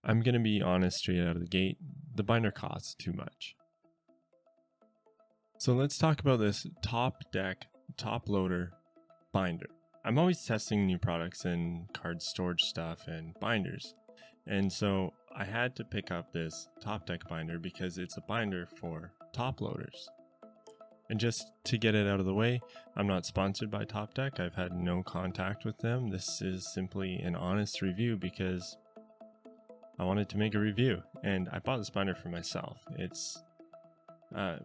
I'm going to be honest straight out of the gate, the binder costs too much. So let's talk about this Top Deck Top Loader binder. I'm always testing new products and card storage stuff and binders. And so I had to pick up this Top Deck binder because it's a binder for top loaders. And just to get it out of the way, I'm not sponsored by Top Deck. I've had no contact with them. This is simply an honest review because I wanted to make a review and I bought this binder for myself. It's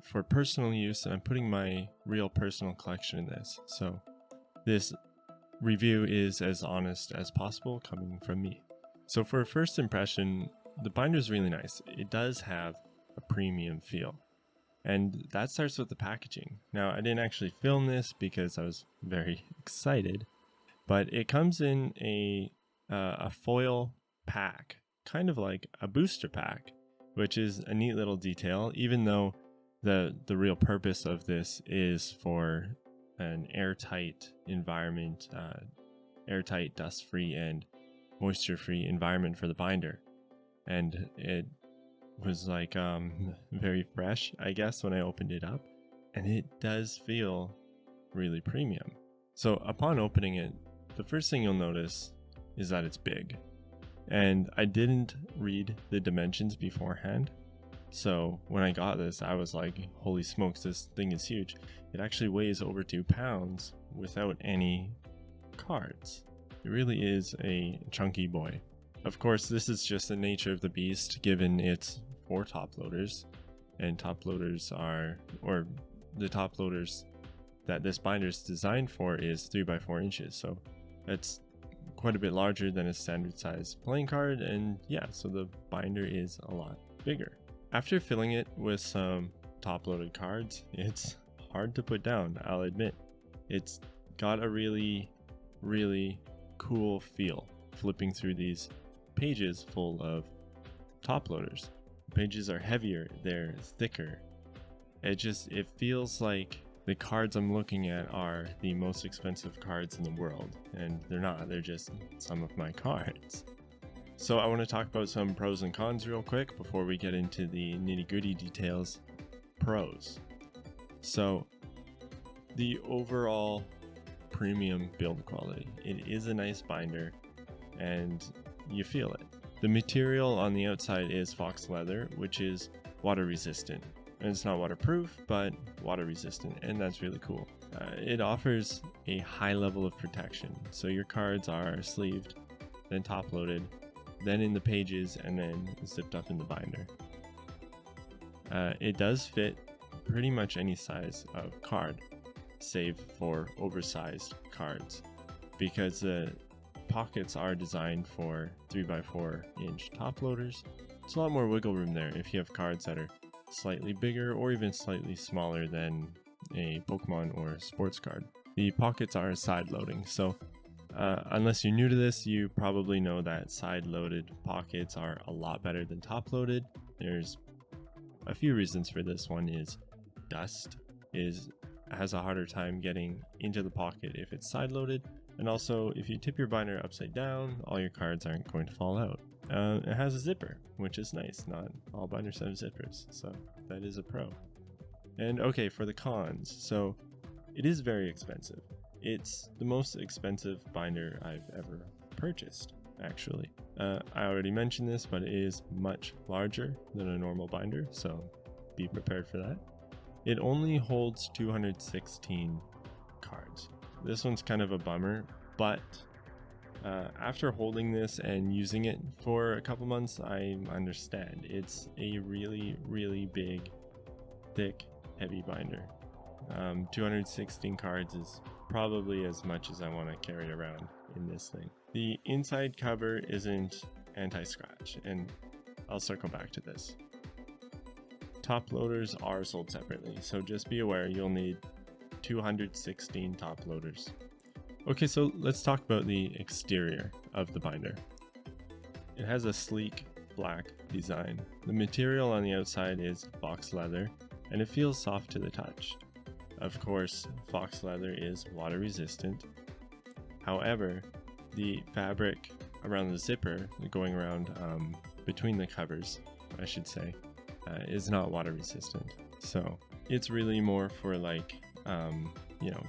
for personal use, and I'm putting my real personal collection in this. So this review is as honest as possible coming from me. So for a first impression, the binder is really nice. It does have a premium feel. And that starts with the packaging. Now, I didn't actually film this because I was very excited, but it comes in a foil pack, kind of like a booster pack, which is a neat little detail, even though the real purpose of this is for an airtight environment, airtight, dust-free, and moisture-free environment for the binder. And it was like very fresh, I guess, when I opened it up, and it does feel really premium. So upon opening it, the first thing you'll notice is that it's big, and I didn't read the dimensions beforehand. So when I got this, I was like, holy smokes, this thing is huge. It actually weighs over 2 pounds without any cards. It really is a chunky boy. Of course, this is just the nature of the beast, given it's for top loaders, and top loaders are, or the top loaders that this binder is designed for is 3x4 inches. So that's quite a bit larger than a standard size playing card, and yeah, so the binder is a lot bigger. After filling it with some top loaded cards, it's hard to put down, I'll admit. It's got a really cool feel flipping through these pages full of top loaders. The pages are heavier, they're thicker. It feels like the cards I'm looking at are the most expensive cards in the world, and they're not, they're just some of my cards. So I want to talk about some pros and cons real quick before we get into the nitty-gritty details. Pros. So the overall premium build quality. It is a nice binder and you feel it. The material on the outside is fox leather, which is water resistant. And it's not waterproof, but water resistant, and that's really cool. It offers a high level of protection. So your cards are sleeved, then top loaded, then in the pages, and then zipped up in the binder. It does fit pretty much any size of card, save for oversized cards, because the pockets are designed for 3x4 inch top loaders. It's a lot more wiggle room there if you have cards that are slightly bigger or even slightly smaller than a Pokemon or sports card. The pockets are side loading, so unless you're new to this, you probably know that side loaded pockets are a lot better than top loaded. There's a few reasons for this. One is dust has a harder time getting into the pocket if it's side loaded, and also if you tip your binder upside down, all your cards aren't going to fall out. It has a zipper, which is nice. Not all binders have zippers, so that is a pro. And okay, for the cons, so it is very expensive. It's the most expensive binder I've ever purchased, actually. I already mentioned this, but it is much larger than a normal binder, so be prepared for that. It only holds 216 cards. This one's kind of a bummer, but after holding this and using it for a couple months, I understand. It's a really big, thick, heavy binder. 216 cards is probably as much as I want to carry around in this thing. The inside cover isn't anti-scratch, and I'll circle back to this. Top loaders are sold separately, so just be aware you'll need 216 top loaders. Okay, so let's talk about the exterior of the binder. It has a sleek black design. The material on the outside is fox leather, and it feels soft to the touch. Of course, fox leather is water resistant. However, the fabric around the zipper, going around between the covers, I should say, is not water resistant. So it's really more for like,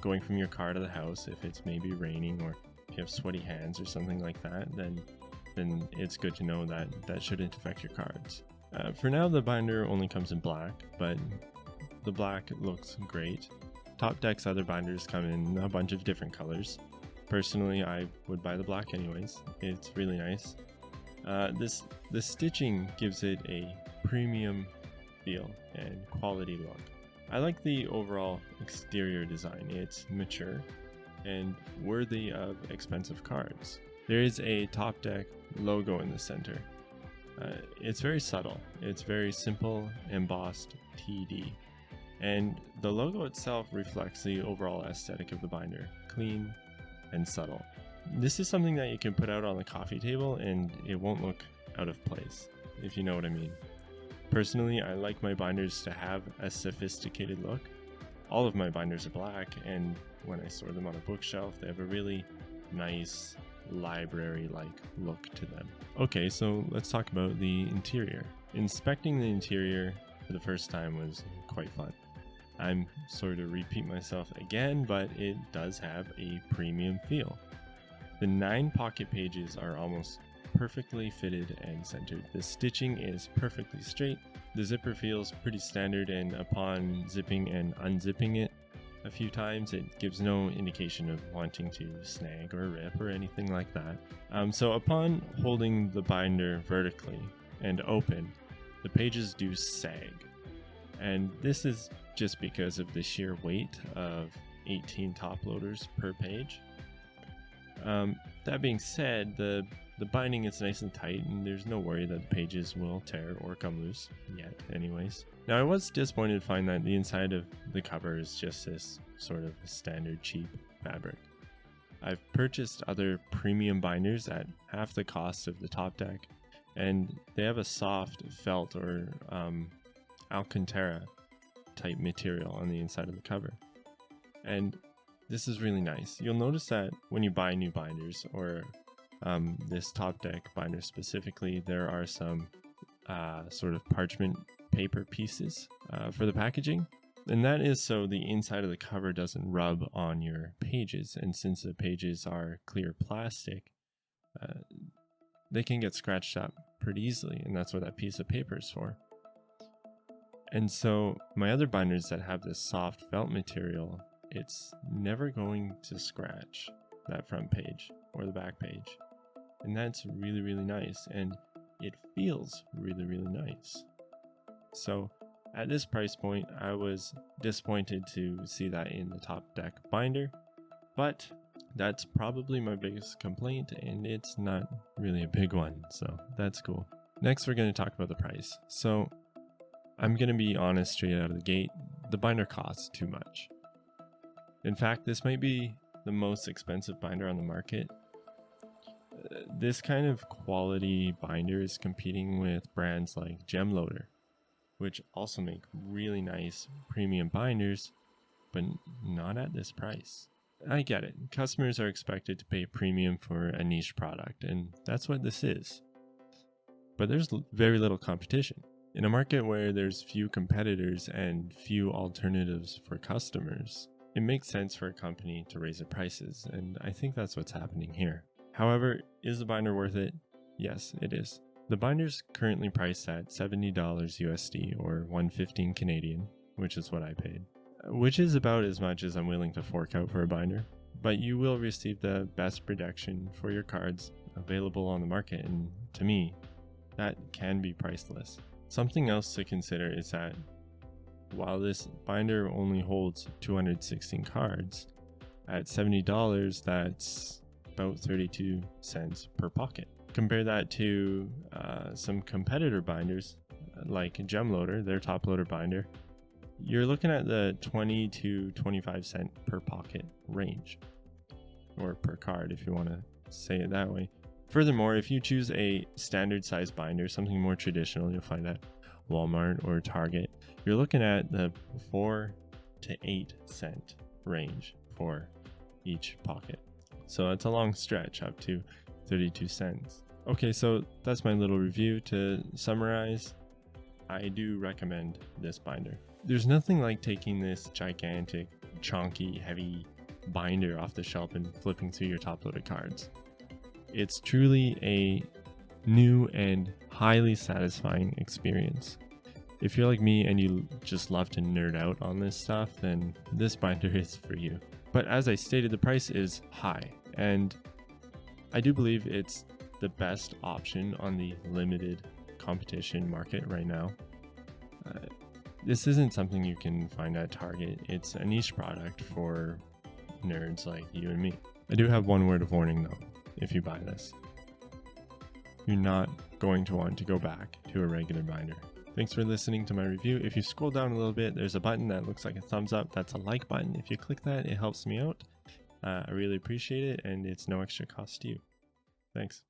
going from your car to the house. If it's maybe raining or if you have sweaty hands or something like that, then it's good to know that that shouldn't affect your cards. For now, the binder only comes in black, but the black looks great. Top Deck's other binders come in a bunch of different colors. Personally, I would buy the black anyways. It's really nice. The stitching gives it a premium feel and quality look. I like the overall exterior design. It's mature and worthy of expensive cards. There is a Top Deck logo in the center. It's very subtle. It's very simple, embossed TD. And the logo itself reflects the overall aesthetic of the binder, clean and subtle. This is something that you can put out on the coffee table and it won't look out of place, if you know what I mean. Personally, I like my binders to have a sophisticated look. All of my binders are black, and when I store them on a bookshelf, they have a really nice library-like look to them. Okay, so let's talk about the interior. Inspecting the interior for the first time was quite fun. I'm sort of repeat myself again, but it does have a premium feel. The 9 pocket pages are almost perfectly fitted and centered. The stitching is perfectly straight. The zipper feels pretty standard, and upon zipping and unzipping it a few times, it gives no indication of wanting to snag or rip or anything like that. So upon holding the binder vertically and open, the pages do sag. And this is just because of the sheer weight of 18 top loaders per page. That being said, the binding is nice and tight, and there's no worry that the pages will tear or come loose, yet anyways. Now, I was disappointed to find that the inside of the cover is just this sort of standard cheap fabric. I've purchased other premium binders at half the cost of the Top Deck, and they have a soft felt or Alcantara type material on the inside of the cover. And this is really nice. You'll notice that when you buy new binders, or this Top Deck binder specifically, there are some sort of parchment paper pieces for the packaging. And that is so the inside of the cover doesn't rub on your pages. And since the pages are clear plastic, they can get scratched up pretty easily. And that's what that piece of paper is for. And so my other binders that have this soft felt material, it's never going to scratch that front page or the back page. And that's really, really nice. And it feels really, really nice. So at this price point, I was disappointed to see that in the Top Deck binder, but that's probably my biggest complaint, and it's not really a big one, so that's cool. Next, we're going to talk about the price. So I'm going to be honest straight out of the gate, the binder costs too much. In fact, this might be the most expensive binder on the market. This kind of quality binder is competing with brands like Gemloader, which also make really nice premium binders, but not at this price. I get it. Customers are expected to pay a premium for a niche product, and that's what this is. But there's very little competition. In a market where there's few competitors and few alternatives for customers, it makes sense for a company to raise their prices, and I think that's what's happening here. However, is the binder worth it? Yes, it is. The binder's currently priced at $70 USD or $115 Canadian, which is what I paid, which is about as much as I'm willing to fork out for a binder. But you will receive the best protection for your cards available on the market, and to me, that can be priceless. Something else to consider is that while this binder only holds 216 cards, at $70, that's about 32 cents per pocket. Compare that to some competitor binders like Gemloader, their top loader binder. You're looking at the 20 to 25 cent per pocket range, or per card if you want to say it that way. Furthermore, if you choose a standard size binder, something more traditional you'll find at Walmart or Target, you're looking at the 4 to 8 cent range for each pocket. So it's a long stretch up to 32 cents. Okay, so that's my little review. To summarize, I do recommend this binder. There's nothing like taking this gigantic, chunky, heavy binder off the shelf and flipping through your top-loaded cards. It's truly a new and highly satisfying experience. If you're like me and you just love to nerd out on this stuff, then this binder is for you. But as I stated, the price is high, and I do believe it's the best option on the limited competition market right now. This isn't something you can find at Target. It's a niche product for nerds like you and me. I do have one word of warning though. If you buy this, you're not going to want to go back to a regular binder. Thanks for listening to my review. If you scroll down a little bit, there's a button that looks like a thumbs up. That's a like button. If you click that, it helps me out. I really appreciate it, and it's no extra cost to you. Thanks.